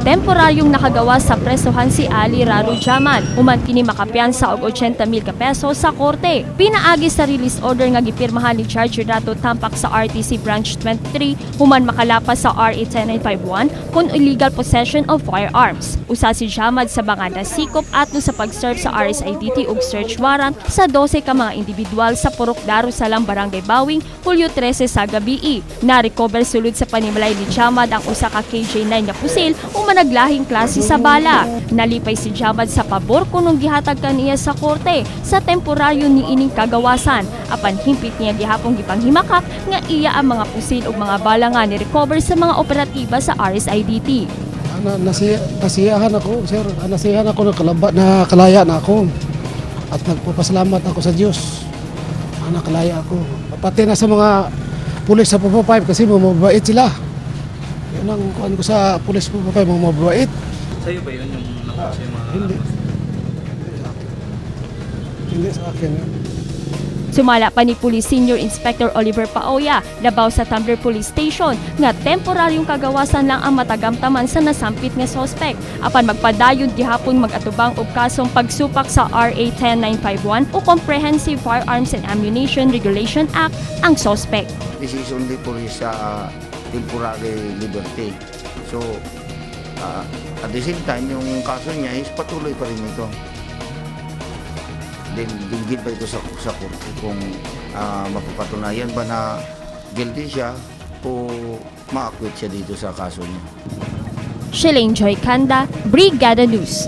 Temporaryong nakagawa sa presohan si Ali Raru Jamal. Human kini makapiyansa og 80,000 ka peso sa korte. Pinaagi sa release order nga gipirmahan ni Judge Renato Tampak sa RTC Branch 23 human makalapas sa RA 10951 kung illegal possession of firearms. Usa si Jamal sa mga nasikop atno sa pag-serve sa RSIDT og search warrant sa 12 ka mga individual sa Purok Darussalam, Barangay Bawing, Hulyo 13 sa gabi. Na-recover sulod sa panimalay ni Jamal ang usa ka KJ9 na pusil o managlahing klase sa bala. Nalipay si Jamal sa pabor kunong gihatag kaniya sa korte sa temporaryo ni ining kagawasan. Apan himpit niya gihapong gipanghimakak nga iya ang mga pusil ug mga bala nga ni-recover sa mga operatiba sa RSIDT. Nasiyahan ako, sir. Nasiyahan ako na kalaya na ako. At nagpapasalamat ako sa Diyos. Nakalaya ako. Pati na sa mga pulis sa Papa 5 kasi mababait sila. Yan ang kuhan ko sa pulis Papa 5, mababait. Sa'yo ba yun yung nakuha yung mga... Hindi. Hindi sa akin. Sumala pa ni Police Senior Inspector Oliver Paoya, labaw sa Tumbler Police Station, nga temporaryong kagawasan lang ang matagamtaman sa nasampit nga sospek. Apan magpadayon gihapon mag-atubang og kasong pagsupak sa RA 10951 o Comprehensive Firearms and Ammunition Regulation Act ang sospek. This is only for his temporary liberty. So, at the same time, yung kaso niya is patuloy pa rin ito. Then, dinggit pa ito sa korte kung mapapatunayan ba na guilty siya o ma-acquit siya dito sa kaso niya. Shelane Joy Kanda, Brigada News.